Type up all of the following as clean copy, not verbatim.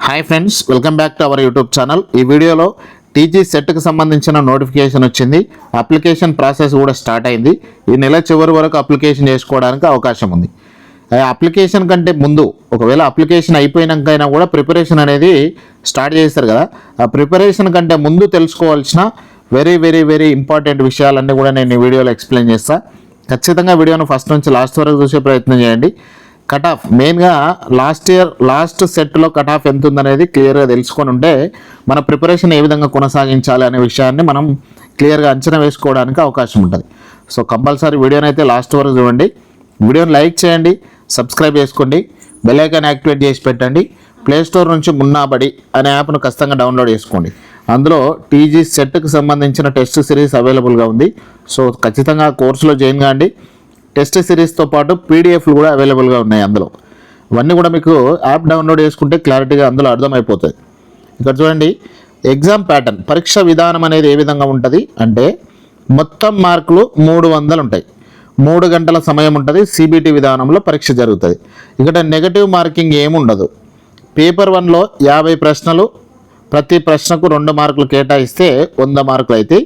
Hi friends, welcome back to our YouTube channel. ఈ వీడియోలో TG సెట్కి సంబంధించిన నోటిఫికేషన్ వచ్చింది. అప్లికేషన్ ప్రాసెస్ కూడా స్టార్ట్ అయింది. ఈ నెల చివరి వరకు అప్లికేషన్ చేసుకోవడానికి అవకాశం ఉంది. అప్లికేషన్ కంటే ముందు ఒకవేళ అప్లికేషన్ అయిపోయినాకైనా కూడా ప్రిపరేషన్ అనేది స్టార్ట్ చేస్తారు కదా. ఆ ప్రిపరేషన్ కంటే ముందు తెలుసుకోవాల్సిన వెరీ వెరీ వెరీ ఇంపార్టెంట్ విషయాలన్నీ కూడా నేను ఈ వీడియోలో ఎక్స్ప్లెయిన్ చేస్తాను. ఖచ్చితంగా వీడియోను ఫస్ట్ నుంచి లాస్ట్ వరకు చూసే ప్రయత్నం చేయండి. కట్ ఆఫ్ మెయిన్గా లాస్ట్ సెట్లో కట్ ఆఫ్ ఎంత ఉందనేది క్లియర్గా తెలుసుకొని ఉంటే మన ప్రిపరేషన్ ఏ విధంగా కొనసాగించాలి అనే విషయాన్ని మనం క్లియర్గా అంచనా వేసుకోవడానికి అవకాశం ఉంటుంది. సో కంపల్సరీ వీడియోని అయితే లాస్ట్ వరకు చూడండి. వీడియోని లైక్ చేయండి, సబ్స్క్రైబ్ చేసుకోండి, బెల్ ఐకాన్ యాక్టివేట్ చేసి పెట్టండి. ప్లేస్టోర్ నుంచి మున్నాబడి అనే యాప్ను ఖచ్చితంగా డౌన్లోడ్ చేసుకోండి. అందులో టీజీ సెట్కి సంబంధించిన టెస్ట్ సిరీస్ అవైలబుల్గా ఉంది. సో ఖచ్చితంగా కోర్సులో జాయిన్ కాండి. టెస్ట్ సిరీస్తో పాటు పీడిఎఫ్లు కూడా అవైలబుల్గా ఉన్నాయి. అందులో ఇవన్నీ కూడా మీకు యాప్ డౌన్లోడ్ చేసుకుంటే క్లారిటీగా అందులో అర్థమైపోతుంది. ఇక్కడ చూడండి, ఎగ్జామ్ ప్యాటర్న్, పరీక్ష విధానం అనేది ఏ విధంగా ఉంటుంది అంటే మొత్తం మార్కులు 300 ఉంటాయి. 3 గంటల సమయం ఉంటుంది. సిబిటి విధానంలో పరీక్ష జరుగుతుంది. ఇక్కడ నెగటివ్ మార్కింగ్ ఏముండదు. పేపర్ 1లో 50 ప్రశ్నలు, ప్రతి ప్రశ్నకు 2 మార్కులు కేటాయిస్తే 100 మార్కులు అవుతాయి.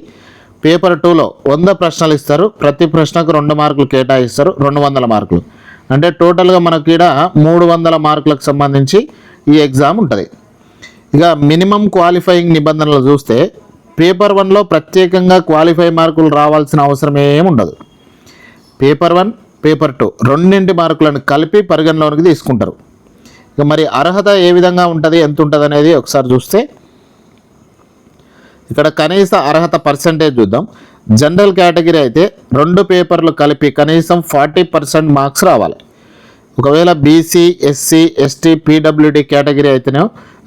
పేపర్ 2లో 100 ప్రశ్నలు ఇస్తారు, ప్రతి ప్రశ్నకు 2 మార్కులు కేటాయిస్తారు, 200 మార్కులు. అంటే టోటల్గా మనకి ఇక్కడ 300 మార్కులకు సంబంధించి ఈ ఎగ్జామ్ ఉంటుంది. ఇక మినిమం క్వాలిఫైయింగ్ నిబంధనలు చూస్తే పేపర్ 1లో ప్రత్యేకంగా క్వాలిఫై మార్కులు రావాల్సిన అవసరం ఏమి ఉండదు. పేపర్ 1, పేపర్ 2 రెండింటి మార్కులను కలిపి పరిగణలోనికి తీసుకుంటారు. ఇక మరి అర్హత ఏ విధంగా ఉంటుంది, ఎంత ఉంటుంది అనేది ఒకసారి చూస్తే ఇక్కడ కనీస అర్హత పర్సంటేజ్ చూద్దాం. జనరల్ కేటగిరీ అయితే 2 పేపర్లు కలిపి కనీసం 40% మార్క్స్ రావాలి. ఒకవేళ BC, SC, ST, PWD category అయితేనే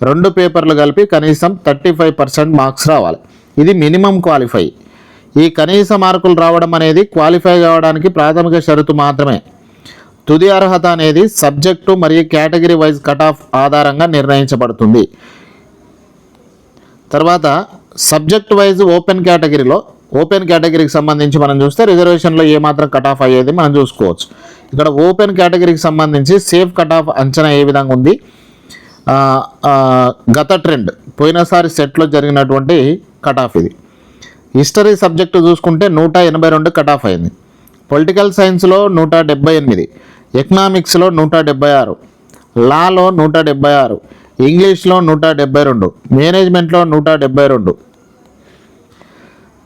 2 పేపర్లు కలిపి కనీసం 35% మార్క్స్ రావాలి. ఇది మినిమం క్వాలిఫై. ఈ కనీస మార్కులు రావడం అనేది క్వాలిఫై కావడానికి ప్రాథమిక షరతు మాత్రమే. తుది అర్హత అనేది సబ్జెక్టు మరియు కేటగిరీ వైజ్ కట్ ఆఫ్ ఆధారంగా నిర్ణయించబడుతుంది. తర్వాత సబ్జెక్ట్ వైజ్ ఓపెన్ కేటగిరీకి సంబంధించి మనం చూస్తే రిజర్వేషన్లో ఏమాత్రం కట్ ఆఫ్ అయ్యేది మనం చూసుకోవచ్చు. ఇక్కడ ఓపెన్ కేటగిరీకి సంబంధించి సేఫ్ కట్ ఆఫ్ అంచనా ఏ విధంగా ఉంది, గత ట్రెండ్ పోయినసారి సెట్లో జరిగినటువంటి కట్ ఆఫ్ ఇది. హిస్టరీ సబ్జెక్టు చూసుకుంటే 182 కట్ ఆఫ్ అయింది. పొలిటికల్ సైన్స్లో 178, ఎకనామిక్స్లో 176, లాలో 176, ఇంగ్లీష్లో 172, మేనేజ్మెంట్లో 172,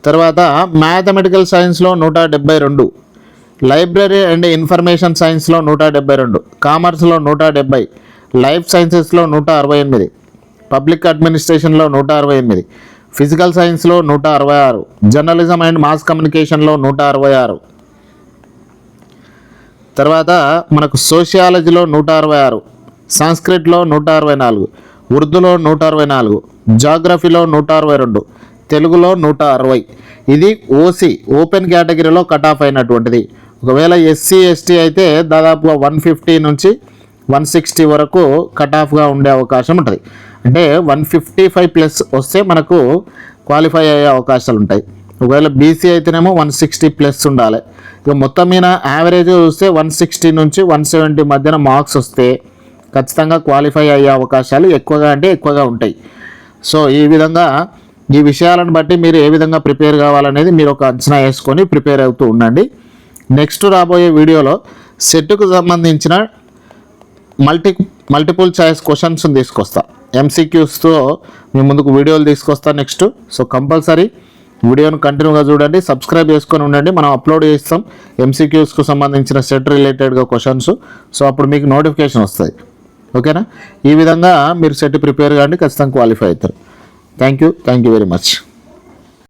తర్వాత మ్యాథమెటికల్ సైన్స్లో 172, లైబ్రరీ అండ్ ఇన్ఫర్మేషన్ సైన్స్లో 172, కామర్స్లో 170, లైఫ్ సైన్సెస్లో 168, పబ్లిక్ అడ్మినిస్ట్రేషన్లో 168, ఫిజికల్ సైన్స్లో 166, జర్నలిజం అండ్ మాస్ కమ్యూనికేషన్లో 166, తర్వాత మనకు సోషియాలజీలో 166, సంస్కృత్లో 164, ఉర్దూలో 164, జాగ్రఫీలో 162, తెలుగులో 160. ఇది ఓసీ ఓపెన్ కేటగిరీలో కట్ ఆఫ్ అయినటువంటిది. ఒకవేళ ఎస్సీ, ఎస్టీ అయితే దాదాపుగా 150 నుంచి 160 వరకు కట్ ఆఫ్గా ఉండే అవకాశం ఉంటుంది. అంటే 155+ వస్తే మనకు క్వాలిఫై అయ్యే అవకాశాలు ఉంటాయి. ఒకవేళ బీసీ అయితేనేమో 160+ ఉండాలి. ఇక మొత్తం మీద యావరేజ్ చూస్తే 160 నుంచి 170 మధ్యన మార్క్స్ వస్తే ఖచ్చితంగా క్వాలిఫై అయ్యే అవకాశాలు ఎక్కువగా ఉంటాయి. సో ఈ విధంగా ఈ విషయాలను బట్టి మీరు ఏ విధంగా ప్రిపేర్ కావాలనేది మీరు ఒక అంచనా వేసుకొని ప్రిపేర్ అవుతూ ఉండండి. నెక్స్ట్ రాబోయే వీడియోలో సెట్కు సంబంధించిన మల్టిపుల్ చాయిస్ క్వశ్చన్స్ తీసుకొస్తా, ఎంసీక్యూస్తో మీ ముందుకు వీడియోలు తీసుకొస్తా నెక్స్ట్. సో కంపల్సరీ వీడియోను కంటిన్యూగా చూడండి, సబ్స్క్రైబ్ చేసుకొని ఉండండి. మనం అప్లోడ్ చేస్తాం ఎంసీక్యూస్కు సంబంధించిన సెట్ రిలేటెడ్గా క్వశ్చన్స్. సో అప్పుడు మీకు నోటిఫికేషన్ వస్తుంది. ఓకేనా? ఈ విధంగా మీరు సెట్ ప్రిపేర్ కాండి, ఖచ్చితంగా క్వాలిఫై అవుతారు. Thank you very much.